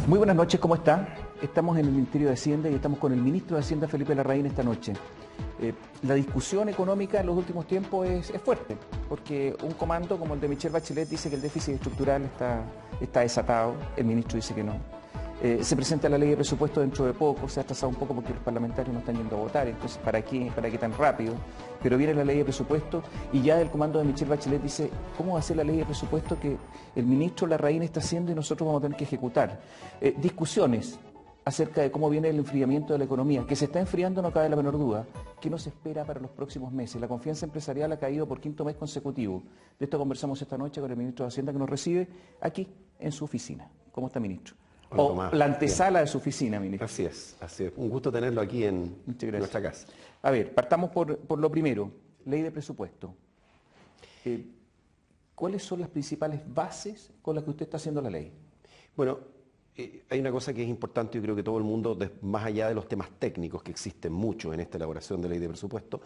Muy buenas noches, ¿cómo está? Estamos en el Ministerio de Hacienda y estamos con el ministro de Hacienda, Felipe Larraín, esta noche. La discusión económica en los últimos tiempos es fuerte, porque un comando como el de Michelle Bachelet dice que el déficit estructural está desatado, el ministro dice que no. Se presenta la ley de presupuesto dentro de poco, se ha atrasado un poco porque los parlamentarios no están yendo a votar, entonces ¿para qué tan rápido? Pero viene la ley de presupuesto y ya el comando de Michelle Bachelet dice ¿cómo va a ser la ley de presupuesto que el ministro Larraín está haciendo y nosotros vamos a tener que ejecutar? Discusiones acerca de cómo viene el enfriamiento de la economía, que se está enfriando, no cabe la menor duda. ¿Qué nos espera para los próximos meses? La confianza empresarial ha caído por quinto mes consecutivo. De esto conversamos esta noche con el ministro de Hacienda que nos recibe aquí en su oficina. ¿Cómo está, ministro? Hola, O Tomás. la antesala de su oficina, ministro. Así es, así es. Un gusto tenerlo aquí en Muchas gracias. nuestra casa. A ver, partamos por lo primero, ley de presupuesto. ¿Cuáles son las principales bases con las que usted está haciendo la ley? Bueno, hay una cosa que es importante, yo creo que todo el mundo, más allá de los temas técnicos que existen mucho en esta elaboración de ley de presupuesto,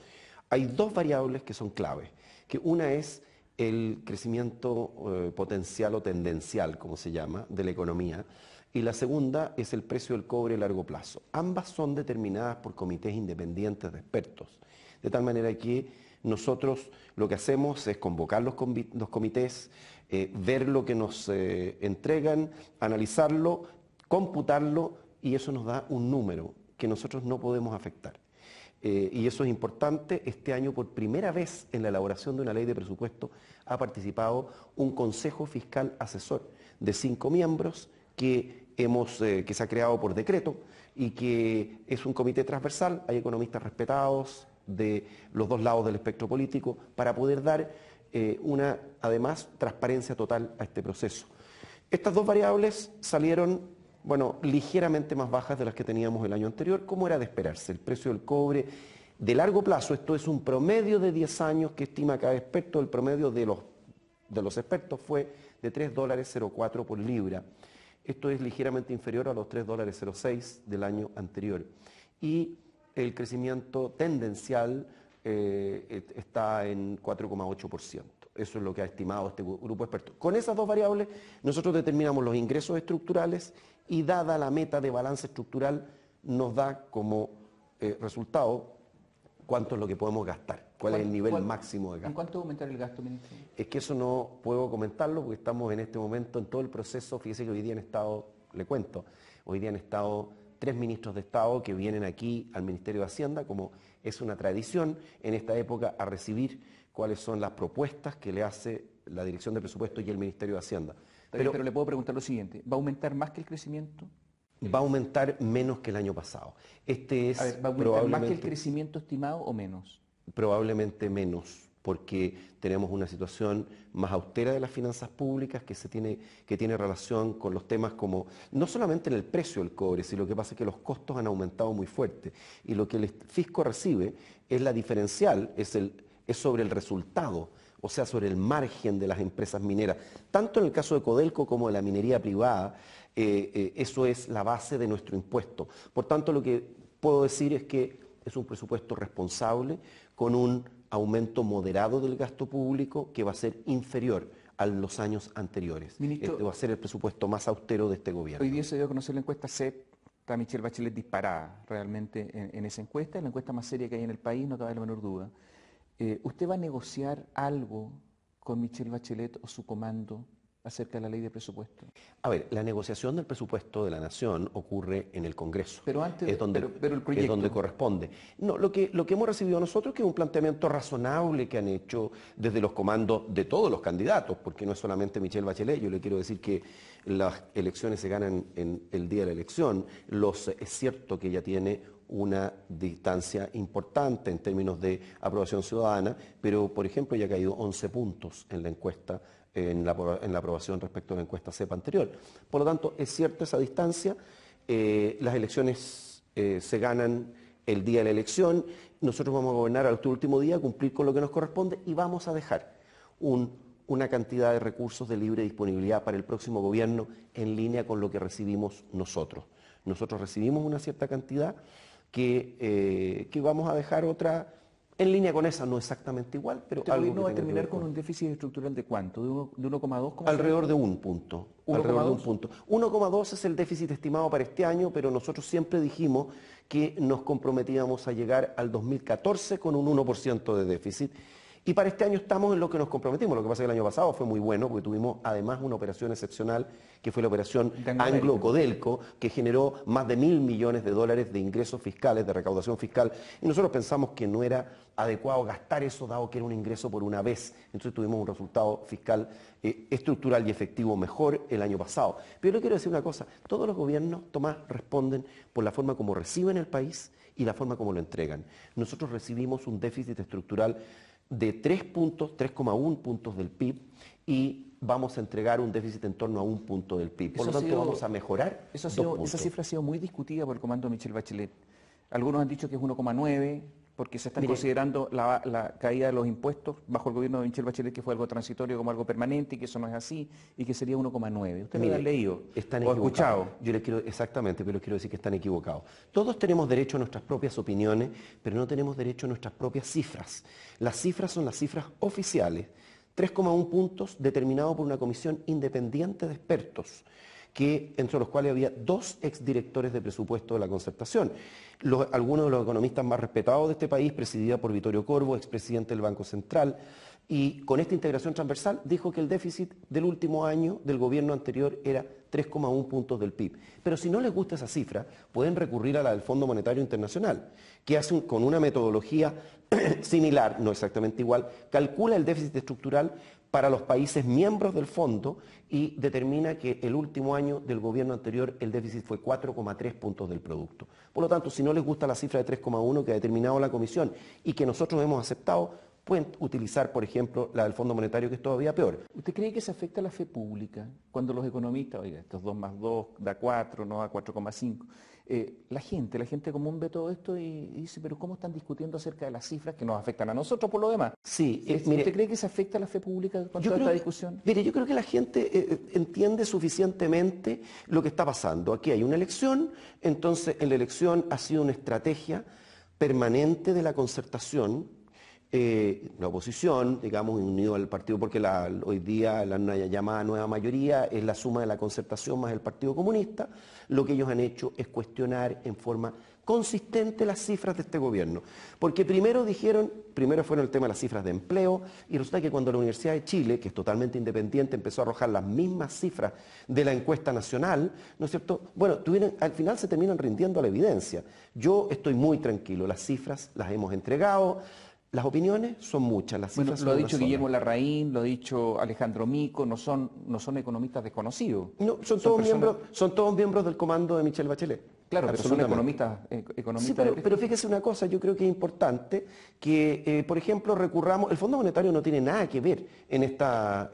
hay dos variables que son claves, que una es el crecimiento potencial o tendencial, como se llama, de la economía, y la segunda es el precio del cobre a largo plazo. Ambas son determinadas por comités independientes de expertos, de tal manera que nosotros lo que hacemos es convocar los comités, ver lo que nos entregan, analizarlo, computarlo y eso nos da un número que nosotros no podemos afectar. Y eso es importante. Este año, por primera vez en la elaboración de una ley de presupuesto, ha participado un Consejo Fiscal Asesor de 5 miembros que se ha creado por decreto y que es un comité transversal. Hay economistas respetados de los dos lados del espectro político para poder dar además, transparencia total a este proceso. Estas dos variables salieron, bueno, ligeramente más bajas de las que teníamos el año anterior, como era de esperarse. El precio del cobre de largo plazo, esto es un promedio de 10 años que estima cada experto, el promedio de los expertos fue de $3.04 por libra. Esto es ligeramente inferior a los $3.06 del año anterior. Y el crecimiento tendencial está en 4,8%. Eso es lo que ha estimado este grupo de expertos. Con esas dos variables nosotros determinamos los ingresos estructurales y dada la meta de balance estructural nos da como resultado cuánto es lo que podemos gastar, cuál es el nivel máximo de gasto. ¿En cuánto va a aumentar el gasto, ministro? Es que eso no puedo comentarlo porque estamos en este momento en todo el proceso. Fíjese que hoy día han estado, le cuento, hoy día han estado 3 ministros de Estado que vienen aquí al Ministerio de Hacienda, como es una tradición en esta época, a recibir cuáles son las propuestas que le hace la Dirección de Presupuesto y el Ministerio de Hacienda. Pero le puedo preguntar lo siguiente, ¿va a aumentar más que el crecimiento? Va a aumentar menos que el año pasado. Este es A ver, ¿va a aumentar más que el crecimiento estimado o menos? Probablemente menos, porque tenemos una situación más austera de las finanzas públicas que tiene relación con los temas como, no solamente en el precio del cobre, sino lo que pasa es que los costos han aumentado muy fuerte y lo que el fisco recibe es la diferencial, es sobre el resultado, o sea, sobre el margen de las empresas mineras. Tanto en el caso de Codelco como de la minería privada, eso es la base de nuestro impuesto. Por tanto, lo que puedo decir es que es un presupuesto responsable, con un aumento moderado del gasto público que va a ser inferior a los años anteriores. Ministro, Este va a ser el presupuesto más austero de este gobierno. Hoy día se dio a conocer la encuesta CEP, está Michelle Bachelet disparada realmente en esa encuesta, la encuesta más seria que hay en el país, no cabe la menor duda. ¿Usted va a negociar algo con Michelle Bachelet o su comando acerca de la ley de presupuesto? A ver, la negociación del presupuesto de la Nación ocurre en el Congreso. Pero antes, es donde, pero el proyecto. Es donde corresponde. No, lo que hemos recibido nosotros que es un planteamiento razonable que han hecho desde los comandos de todos los candidatos, porque no es solamente Michelle Bachelet. Yo le quiero decir que las elecciones se ganan en el día de la elección. Es cierto que ella tiene una distancia importante en términos de aprobación ciudadana, pero, por ejemplo, ya ha caído 11 puntos en la encuesta, en la aprobación respecto a la encuesta CEP anterior. Por lo tanto, es cierta esa distancia. Las elecciones se ganan el día de la elección. Nosotros vamos a gobernar al último día, cumplir con lo que nos corresponde y vamos a dejar una cantidad de recursos de libre disponibilidad para el próximo gobierno en línea con lo que recibimos nosotros. Nosotros recibimos una cierta cantidad que vamos a dejar otra En línea con esa, no exactamente igual, pero ¿Este algo gobierno que va a tenga que terminar ver con un déficit estructural de cuánto? ¿De 1,2? alrededor de un punto. 1,2. Alrededor de un punto. 1,2 es el déficit estimado para este año, pero nosotros siempre dijimos que nos comprometíamos a llegar al 2014 con un 1% de déficit. Y para este año estamos en lo que nos comprometimos. Lo que pasa es que el año pasado fue muy bueno porque tuvimos además una operación excepcional que fue la operación Anglo-Codelco, que generó más de $1.000 millones de ingresos fiscales, de recaudación fiscal. Y nosotros pensamos que no era adecuado gastar eso dado que era un ingreso por una vez. Entonces tuvimos un resultado fiscal estructural y efectivo mejor el año pasado. Pero yo quiero decir una cosa, todos los gobiernos, Tomás, responden por la forma como reciben el país y la forma como lo entregan. Nosotros recibimos un déficit estructural de 3 puntos, 3,1 puntos del PIB y vamos a entregar un déficit en torno a 1 punto del PIB. Por lo tanto, vamos a mejorar. Esa cifra ha sido muy discutida por el comando Michelle Bachelet. Algunos han dicho que es 1,9 porque se están considerando la caída de los impuestos bajo el gobierno de Michelle Bachelet, que fue algo transitorio como algo permanente y que eso no es así y que sería 1,9. ¿Usted lo ha leído están o ha escuchado? Yo les quiero, exactamente, pero les quiero decir que están equivocados. Todos tenemos derecho a nuestras propias opiniones, pero no tenemos derecho a nuestras propias cifras. Las cifras son las cifras oficiales. 3,1 puntos determinado por una comisión independiente de expertos, entre los cuales había 2 exdirectores de presupuesto de la Concertación. Algunos de los economistas más respetados de este país, presidida por Vittorio Corvo, expresidente del Banco Central, y con esta integración transversal dijo que el déficit del último año del gobierno anterior era 3,1 puntos del PIB. Pero si no les gusta esa cifra, pueden recurrir a la del Fondo Monetario Internacional, que hace con una metodología similar, no exactamente igual, calcula el déficit estructural para los países miembros del fondo y determina que el último año del gobierno anterior el déficit fue 4,3 puntos del producto. Por lo tanto, si no les gusta la cifra de 3,1 que ha determinado la Comisión y que nosotros hemos aceptado, pueden utilizar, por ejemplo, la del Fondo Monetario, que es todavía peor. ¿Usted cree que se afecta a la fe pública cuando los economistas, oiga, estos 2 más 2 da 4, no da 4,5? La gente común ve todo esto y dice, pero ¿cómo están discutiendo acerca de las cifras que nos afectan a nosotros por lo demás? Sí, mire, ¿usted cree que se afecta a la fe pública con toda esta discusión? Mire, yo creo que la gente entiende suficientemente lo que está pasando. Aquí hay una elección, entonces en la elección ha sido una estrategia permanente de la Concertación, la oposición, digamos, unido al partido, porque hoy día la llamada nueva mayoría es la suma de la Concertación más el Partido Comunista. Lo que ellos han hecho es cuestionar en forma consistente las cifras de este gobierno. Porque primero fueron el tema de las cifras de empleo, y resulta que cuando la Universidad de Chile, que es totalmente independiente, empezó a arrojar las mismas cifras de la encuesta nacional, ¿no es cierto? Bueno, al final se terminan rindiendo a la evidencia. Yo estoy muy tranquilo, las cifras las hemos entregado. Las opiniones son muchas, las cifras son lo ha dicho Guillermo Larraín, lo ha dicho Alejandro Mico, no son economistas desconocidos. No, son todos miembros del comando de Michelle Bachelet. Claro, pero son economistas. Sí, pero fíjese una cosa, yo creo que es importante que, por ejemplo, recurramos, el Fondo Monetario no tiene nada que ver en esta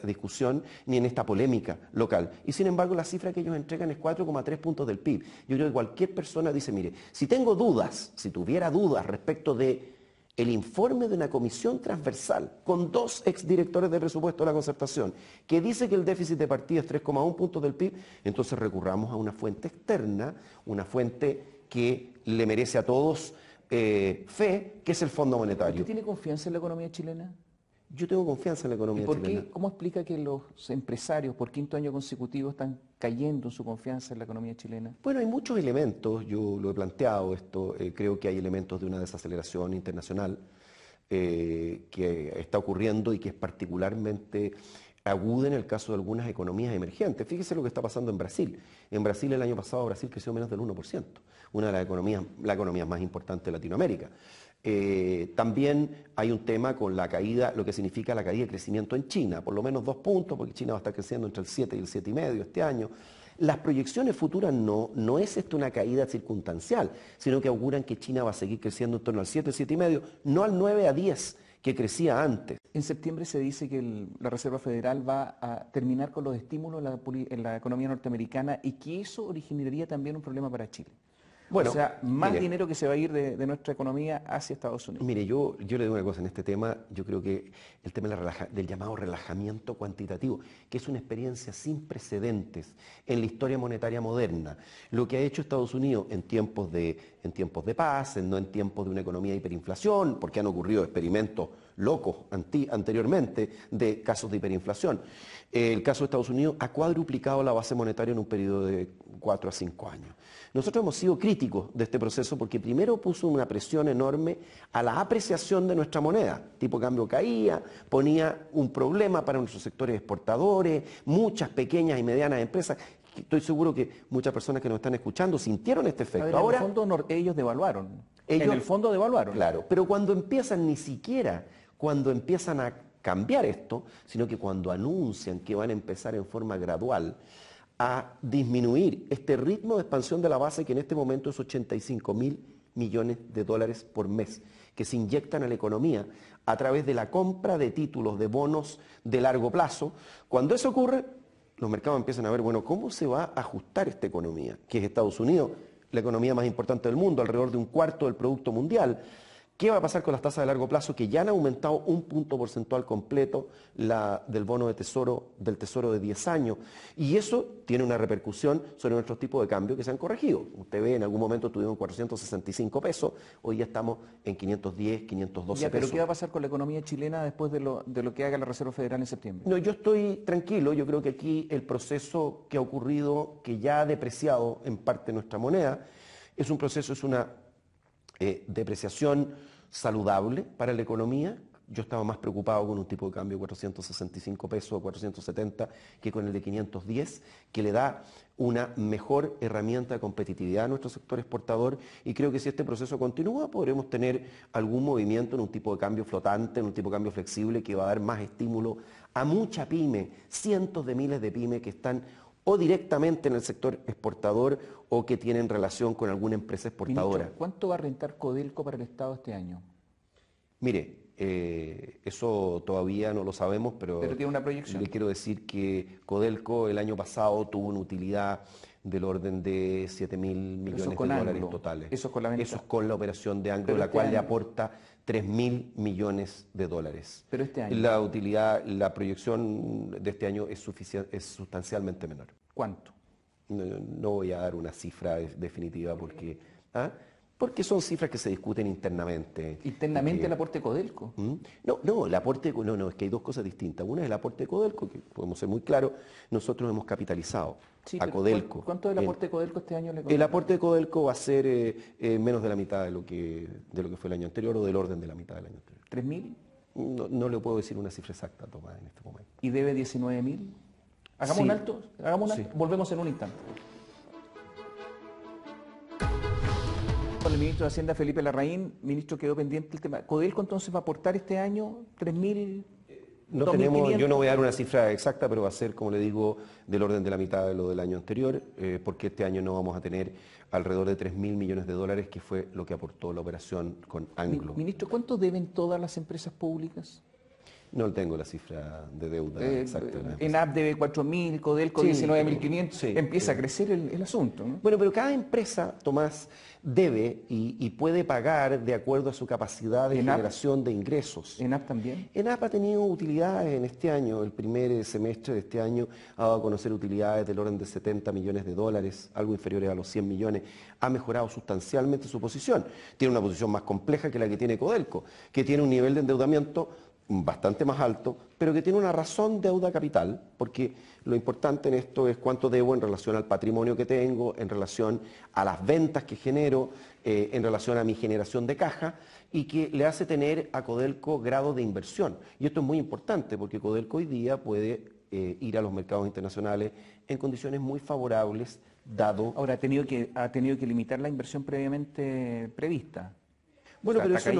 discusión ni en esta polémica local. Y sin embargo, la cifra que ellos entregan es 4,3 puntos del PIB. Yo creo que cualquier persona dice, mire, si tuviera dudas respecto de el informe de una comisión transversal con 2 exdirectores de presupuesto de la Concertación que dice que el déficit de partida es 3,1 puntos del PIB, entonces recurramos a una fuente externa, una fuente que le merece a todos fe, que es el Fondo Monetario. ¿Usted tiene confianza en la economía chilena? Yo tengo confianza en la economía chilena. ¿Cómo explica que los empresarios por 5º año consecutivo están cayendo en su confianza en la economía chilena? Bueno, hay muchos elementos, yo lo he planteado esto, creo que hay elementos de una desaceleración internacional que está ocurriendo y que es particularmente aguda en el caso de algunas economías emergentes. Fíjese lo que está pasando en Brasil. En Brasil el año pasado Brasil creció menos del 1%, una de las economías más importantes de Latinoamérica. También hay un tema con la caída, lo que significa la caída de crecimiento en China, por lo menos 2 puntos, porque China va a estar creciendo entre el 7 y el 7,5 este año. Las proyecciones futuras no es esto una caída circunstancial, sino que auguran que China va a seguir creciendo en torno al 7, 7,5, no al 9 a 10 que crecía antes. En septiembre se dice que la Reserva Federal va a terminar con los estímulos en la economía norteamericana y que eso originaría también un problema para Chile. Bueno, o sea, más mire, dinero que se va a ir de nuestra economía hacia Estados Unidos. Mire, yo le digo una cosa en este tema, yo creo que el tema del llamado relajamiento cuantitativo, que es una experiencia sin precedentes en la historia monetaria moderna, lo que ha hecho Estados Unidos en tiempos de paz, no en tiempos de una economía de hiperinflación, porque han ocurrido experimentos locos anteriormente de casos de hiperinflación. El caso de Estados Unidos ha cuadruplicado la base monetaria en un periodo de 4 a 5 años. Nosotros hemos sido críticos de este proceso porque primero puso una presión enorme a la apreciación de nuestra moneda. Tipo de cambio caía, ponía un problema para nuestros sectores exportadores, muchas pequeñas y medianas empresas. Estoy seguro que muchas personas que nos están escuchando sintieron este efecto. A ver, ahora, en el fondo ellos devaluaron. En el fondo devaluaron. Claro, pero cuando empiezan, ni siquiera cuando empiezan a cambiar esto, sino que cuando anuncian que van a empezar en forma gradual a disminuir este ritmo de expansión de la base, que en este momento es 85.000 millones de dólares por mes, que se inyectan a la economía a través de la compra de títulos, de bonos de largo plazo. Cuando eso ocurre, los mercados empiezan a ver, bueno, ¿cómo se va a ajustar esta economía? Que es Estados Unidos, la economía más importante del mundo, alrededor de 1/4 del Producto Mundial. ¿Qué va a pasar con las tasas de largo plazo que ya han aumentado 1 punto porcentual completo del bono de tesoro, del tesoro de 10 años? Y eso tiene una repercusión sobre nuestros tipos de cambio que se han corregido. Usted ve, en algún momento tuvimos 465 pesos, hoy ya estamos en 510, 512 pero pesos. ¿qué va a pasar con la economía chilena después de lo que haga la Reserva Federal en septiembre? No, yo estoy tranquilo, yo creo que aquí el proceso que ha ocurrido, que ya ha depreciado en parte nuestra moneda, es un proceso, es una depreciación saludable para la economía. Yo estaba más preocupado con un tipo de cambio de 465 pesos o 470 que con el de 510, que le da una mejor herramienta de competitividad a nuestro sector exportador, y creo que si este proceso continúa podremos tener algún movimiento en un tipo de cambio flotante, en un tipo de cambio flexible que va a dar más estímulo a mucha pyme, cientos de miles de pymes que están o directamente en el sector exportador o que tienen relación con alguna empresa exportadora. Ministro, ¿cuánto va a rentar Codelco para el Estado este año? Mire, eso todavía no lo sabemos, pero tiene una proyección. Le quiero decir que Codelco el año pasado tuvo una utilidad del orden de 7.000 millones de dólares totales. Eso es con la venta. Eso es con la operación de Anglo, la cual le aporta 3.000 millones de dólares. Pero este año. La utilidad, la proyección de este año es sustancialmente menor. ¿Cuánto? No voy a dar una cifra definitiva porque son cifras que se discuten internamente. ¿Internamente el aporte Codelco? No, el aporte, es que hay dos cosas distintas. Una es el aporte de Codelco, que podemos ser muy claros, nosotros hemos capitalizado a Codelco. ¿Cuánto es el aporte de Codelco este año? El aporte de Codelco va a ser menos de la mitad de lo que fue el año anterior, o del orden de la mitad del año anterior. ¿3.000? No le puedo decir una cifra exacta, Tomás, en este momento. ¿Y debe 19.000? Hagamos un alto, volvemos en un instante. Con el ministro de Hacienda, Felipe Larraín, ministro, quedó pendiente el tema. ¿Codelco entonces va a aportar este año 3.000? Yo no voy a dar una cifra exacta, pero va a ser, como le digo, del orden de la mitad de lo del año anterior, porque este año no vamos a tener alrededor de 3.000 millones de dólares, que fue lo que aportó la operación con Anglo. Ministro, ¿cuánto deben todas las empresas públicas? No tengo la cifra de deuda exacta. ENAP debe 4.000, Codelco 19.500. Empieza a crecer el asunto, ¿no? Bueno, pero cada empresa, Tomás, debe y puede pagar de acuerdo a su capacidad de generación de ingresos. ¿ENAP también? ENAP ha tenido utilidades en este año. El primer semestre de este año ha dado a conocer utilidades del orden de 70 millones de dólares, algo inferiores a los 100 millones. Ha mejorado sustancialmente su posición. Tiene una posición más compleja que la que tiene Codelco, que tiene un nivel de endeudamiento bastante más alto, pero que tiene una razón de deuda capital, porque lo importante en esto es cuánto debo en relación al patrimonio que tengo, en relación a las ventas que genero, en relación a mi generación de caja, y que le hace tener a Codelco grado de inversión. Y esto es muy importante, porque Codelco hoy día puede ir a los mercados internacionales en condiciones muy favorables, dado... Ahora, ha tenido que limitar la inversión previamente prevista. Bueno, pero eso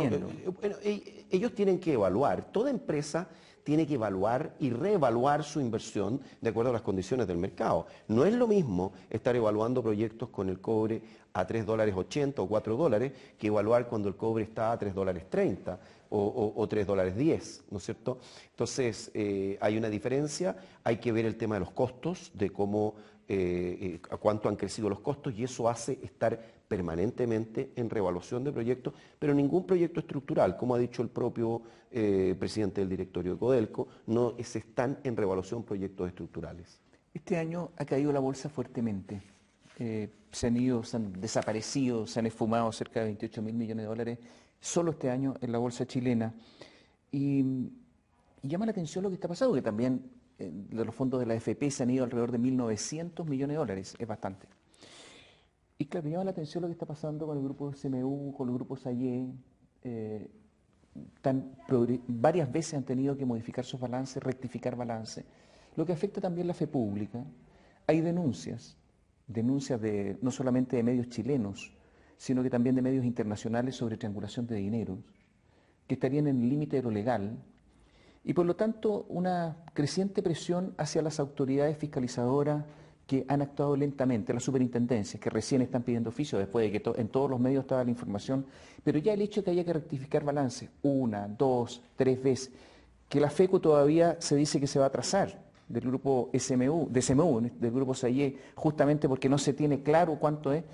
ellos tienen que evaluar, toda empresa tiene que evaluar y reevaluar su inversión de acuerdo a las condiciones del mercado. No es lo mismo estar evaluando proyectos con el cobre a $3.80 o $4 que evaluar cuando el cobre está a $3.30 o $3.10, ¿no es cierto? Entonces, hay una diferencia, hay que ver el tema de los costos, de cómo a cuánto han crecido los costos, y eso hace estar permanentemente en reevaluación de proyectos, pero ningún proyecto estructural, como ha dicho el propio presidente del directorio de Codelco, no se están en reevaluación proyectos estructurales. Este año ha caído la bolsa fuertemente. Se han desaparecido, se han esfumado cerca de 28.000 millones de dólares solo este año en la bolsa chilena. Y llama la atención lo que está pasando, que también de los fondos de la AFP se han ido alrededor de 1.900 millones de dólares, es bastante. Y claro, llama la atención lo que está pasando con el grupo SMU, con los grupos AYE. Varias veces han tenido que modificar sus balances, rectificar balances, lo que afecta también la fe pública. Hay denuncias no solamente de medios chilenos, sino que también de medios internacionales sobre triangulación de dineros, que estarían en el límite de lo legal, y por lo tanto una creciente presión hacia las autoridades fiscalizadoras que han actuado lentamente, las superintendencias que recién están pidiendo oficio después de que en todos los medios estaba la información, pero ya el hecho de que haya que rectificar balances 1, 2, 3 veces, que la FECU todavía se dice que se va a atrasar del grupo SMU, del grupo SAIE, justamente porque no se tiene claro cuánto es,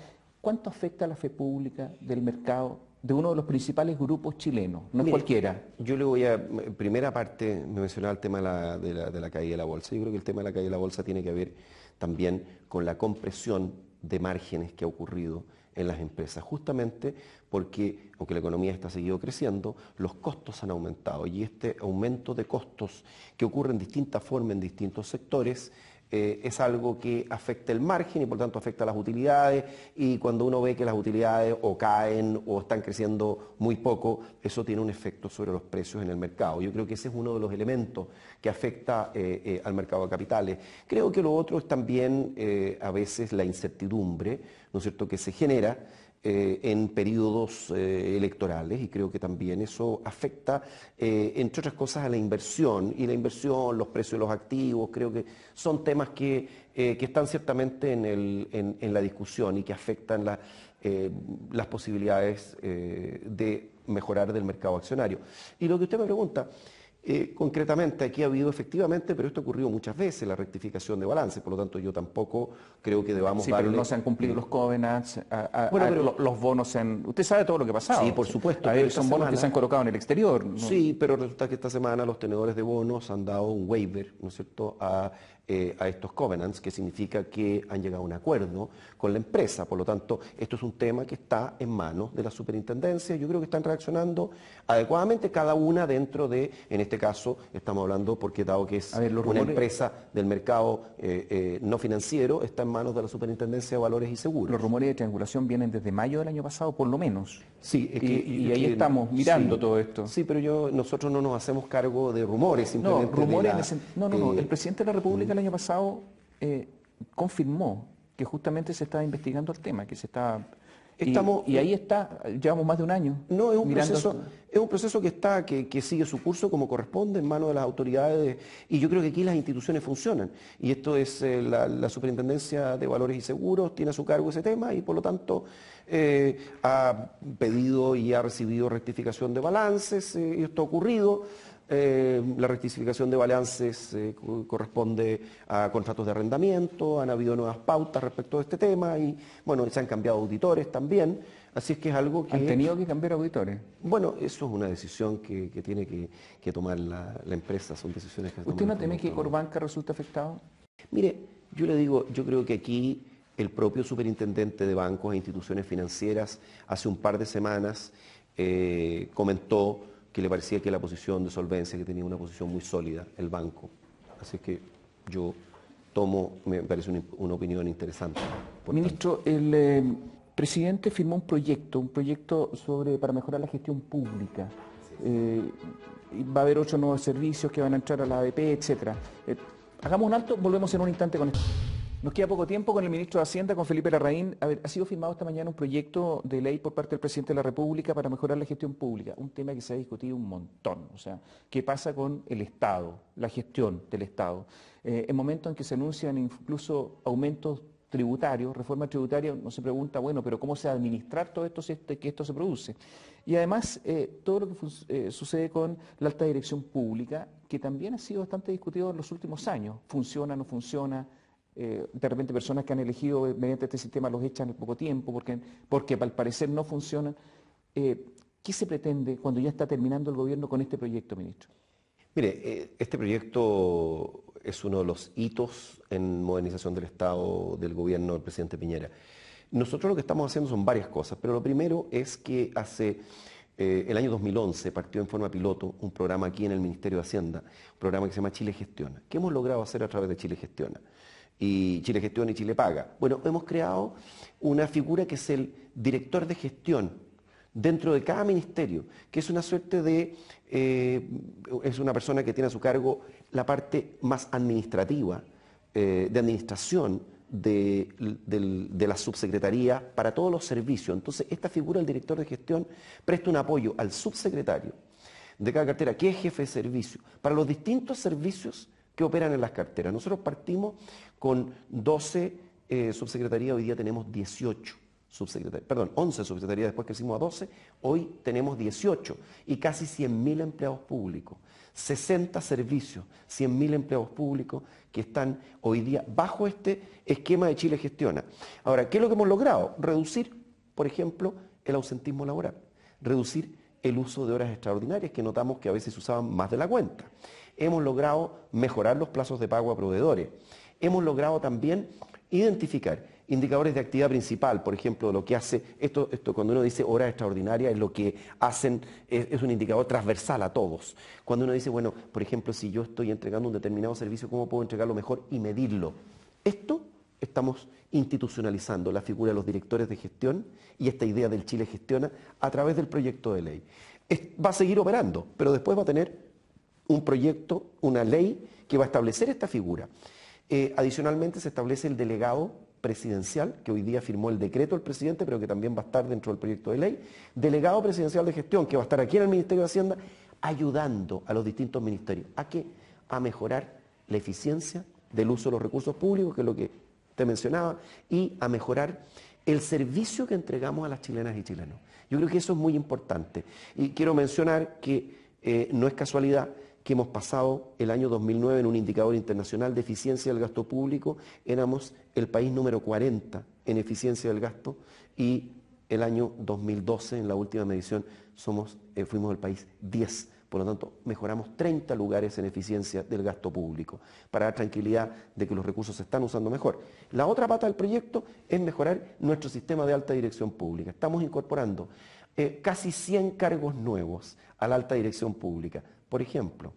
cuánto afecta a la fe pública del mercado de uno de los principales grupos chilenos, no es cualquiera. Yo le voy a, primera parte, me mencionaba el tema de la caída de la bolsa. Yo creo que el tema de la caída de la bolsa tiene que ver también con la compresión de márgenes que ha ocurrido en las empresas, justamente porque, aunque la economía está seguido creciendo, los costos han aumentado, y este aumento de costos que ocurre en distintas formas en distintos sectores es algo que afecta el margen y por tanto afecta las utilidades, y cuando uno ve que las utilidades o caen o están creciendo muy poco, eso tiene un efecto sobre los precios en el mercado. Yo creo que ese es uno de los elementos que afecta al mercado de capitales. Creo que lo otro es también a veces la incertidumbre, ¿no es cierto?, que se genera en periodos electorales, y creo que también eso afecta, entre otras cosas, a la inversión, y la inversión, los precios de los activos, creo que son temas que están ciertamente en la discusión y que afectan las posibilidades de mejorar del mercado accionario. Y lo que usted me pregunta, concretamente, aquí ha habido efectivamente, pero esto ha ocurrido muchas veces, la rectificación de balances, por lo tanto yo tampoco creo que debamos darle... pero no se han cumplido los covenants, pero los bonos se han... Usted sabe todo lo que ha pasado. Sí, por supuesto. Son bonos que se han colocado en el exterior, ¿no? Sí, pero resulta que esta semana los tenedores de bonos han dado un waiver, ¿no es cierto?, a estos covenants, que significa que han llegado a un acuerdo con la empresa. Por lo tanto, esto es un tema que está en manos de la superintendencia. Yo creo que están reaccionando adecuadamente, cada una dentro de, en este caso, estamos hablando porque dado que es una empresa del mercado no financiero, está en manos de la Superintendencia de Valores y Seguros. Los rumores de triangulación vienen desde mayo del año pasado, por lo menos. Sí, y ahí estamos mirando todo esto. Sí, pero nosotros no nos hacemos cargo de rumores, simplemente. No, rumores el presidente de la República el año pasado confirmó que justamente se estaba investigando el tema, que se estaba... Y ahí está, llevamos más de un año. No, es un proceso que sigue su curso como corresponde en manos de las autoridades, y yo creo que aquí las instituciones funcionan. Y esto es la Superintendencia de Valores y Seguros, tiene a su cargo ese tema, y por lo tanto ha pedido y ha recibido rectificación de balances, y esto ha ocurrido. La rectificación de balances corresponde a contratos de arrendamiento, han habido nuevas pautas respecto a este tema, y bueno, se han cambiado auditores también, así es que es algo que... ¿Han tenido que cambiar auditores? Bueno, eso es una decisión que tiene que tomar la empresa, son decisiones que... ¿Usted no teme que Corbanca resulte afectado? Mire, yo le digo, yo creo que aquí el propio superintendente de bancos e instituciones financieras hace un par de semanas comentó que le parecía que la posición de solvencia, que tenía una posición muy sólida el banco. Así que yo me parece una opinión interesante. Ministro, el presidente firmó un proyecto para mejorar la gestión pública. Va a haber 8 nuevos servicios que van a entrar a la ABP, etcétera. Hagamos un alto, volvemos en un instante con esto. Nos queda poco tiempo con el ministro de Hacienda, con Felipe Larraín. Ha sido firmado esta mañana un proyecto de ley por parte del presidente de la República para mejorar la gestión pública, un tema que se ha discutido un montón. O sea, ¿qué pasa con el Estado, la gestión del Estado? En momentos en que se anuncian incluso aumentos tributarios, reforma tributaria, uno se pregunta, bueno, pero ¿cómo se va a administrar todo esto si que esto se produce? Y además, todo lo que sucede con la alta dirección pública, que también ha sido bastante discutido en los últimos años. ¿Funciona, no funciona? De repente personas que han elegido mediante este sistema los echan en poco tiempo porque al parecer no funcionan. ¿Qué se pretende cuando ya está terminando el gobierno con este proyecto, ministro? Mire, este proyecto es uno de los hitos en modernización del Estado del gobierno del presidente Piñera. Nosotros lo que estamos haciendo son varias cosas, pero lo primero es que hace el año 2011 partió en forma piloto un programa aquí en el Ministerio de Hacienda, un programa que se llama Chile Gestiona. ¿Qué hemos logrado hacer a través de Chile Gestiona? Y Chile Gestiona y Chile Paga. Bueno, hemos creado una figura que es el director de gestión dentro de cada ministerio, que es una suerte de, es una persona que tiene a su cargo la parte más administrativa, de administración de la subsecretaría para todos los servicios. Entonces, esta figura del director de gestión presta un apoyo al subsecretario de cada cartera, que es jefe de servicio, para los distintos servicios que operan en las carteras. Nosotros partimos con 12 subsecretarías, hoy día tenemos 18 subsecretarías, perdón, 11 subsecretarías, después crecimos a 12, hoy tenemos 18 y casi 100.000 empleados públicos, 60 servicios, 100.000 empleados públicos que están hoy día bajo este esquema de Chile Gestiona. Ahora, ¿qué es lo que hemos logrado? Reducir, por ejemplo, el ausentismo laboral, reducir el uso de horas extraordinarias que notamos que a veces se usaban más de la cuenta. Hemos logrado mejorar los plazos de pago a proveedores. Hemos logrado también identificar indicadores de actividad principal, por ejemplo, lo que hace, esto cuando uno dice horas extraordinarias es lo que hacen, es un indicador transversal a todos. Cuando uno dice, bueno, por ejemplo, si yo estoy entregando un determinado servicio, ¿cómo puedo entregarlo mejor y medirlo? Esto estamos institucionalizando la figura de los directores de gestión y esta idea del Chile Gestiona a través del proyecto de ley. Va a seguir operando, pero después va a tener un proyecto, una ley que va a establecer esta figura. Adicionalmente se establece el delegado presidencial, que hoy día firmó el decreto el presidente, pero que también va a estar dentro del proyecto de ley, delegado presidencial de gestión, que va a estar aquí en el Ministerio de Hacienda, ayudando a los distintos ministerios. ¿A qué? A mejorar la eficiencia del uso de los recursos públicos, que es lo que te mencionaba, y a mejorar el servicio que entregamos a las chilenas y chilenos. Yo creo que eso es muy importante. Y quiero mencionar que no es casualidad que hemos pasado el año 2009 en un indicador internacional de eficiencia del gasto público, éramos el país número 40 en eficiencia del gasto y el año 2012, en la última medición, fuimos el país 10. Por lo tanto, mejoramos 30 lugares en eficiencia del gasto público, para dar tranquilidad de que los recursos se están usando mejor. La otra pata del proyecto es mejorar nuestro sistema de alta dirección pública. Estamos incorporando casi 100 cargos nuevos a la alta dirección pública. Por ejemplo,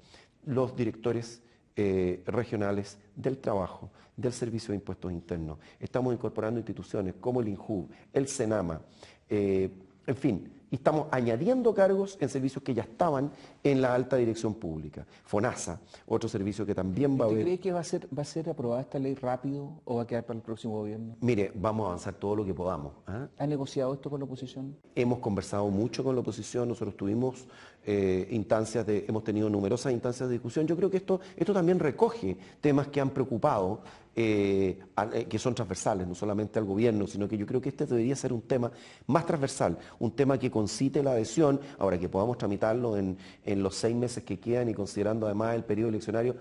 los directores regionales del trabajo, del Servicio de Impuestos Internos. Estamos incorporando instituciones como el INJUV, el SENAMA, en fin, y estamos añadiendo cargos en servicios que ya estaban en la alta dirección pública. FONASA, otro servicio que también va a haber. ¿Usted cree que va a ser aprobada esta ley rápido o va a quedar para el próximo gobierno? Mire, vamos a avanzar todo lo que podamos. ¿Ha negociado esto con la oposición? Hemos conversado mucho con la oposición, nosotros tuvimos hemos tenido numerosas instancias de discusión. Yo creo que esto también recoge temas que han preocupado, que son transversales, no solamente al gobierno, sino que yo creo que este debería ser un tema más transversal, un tema que concite la adhesión, ahora que podamos tramitarlo en los 6 meses que quedan y considerando además el periodo eleccionario,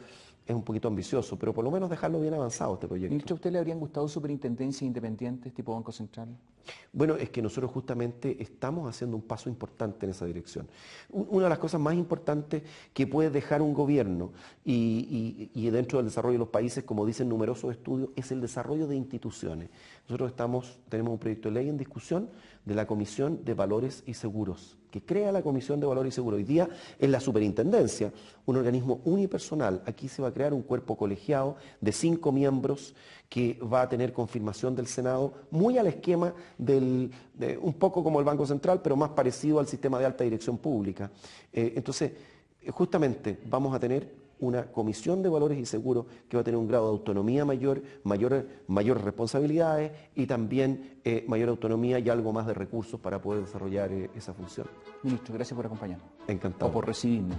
es un poquito ambicioso, pero por lo menos dejarlo bien avanzado este proyecto. Ministro, ¿a usted le habrían gustado superintendencias independientes tipo Banco Central? Bueno, es que nosotros justamente estamos haciendo un paso importante en esa dirección. Una de las cosas más importantes que puede dejar un gobierno y dentro del desarrollo de los países, como dicen numerosos estudios, es el desarrollo de instituciones. Nosotros tenemos un proyecto de ley en discusión de la Comisión de Valores y Seguros, que crea la Comisión de Valores y Seguros. Hoy día es la superintendencia, un organismo unipersonal. Aquí se va a crear un cuerpo colegiado de 5 miembros que va a tener confirmación del Senado, muy al esquema un poco como el Banco Central, pero más parecido al sistema de alta dirección pública. Entonces, justamente vamos a tener una comisión de valores y seguros que va a tener un grado de autonomía mayor, mayores responsabilidades y también mayor autonomía y algo más de recursos para poder desarrollar esa función. Ministro, gracias por acompañarnos. Encantado. O por recibirnos.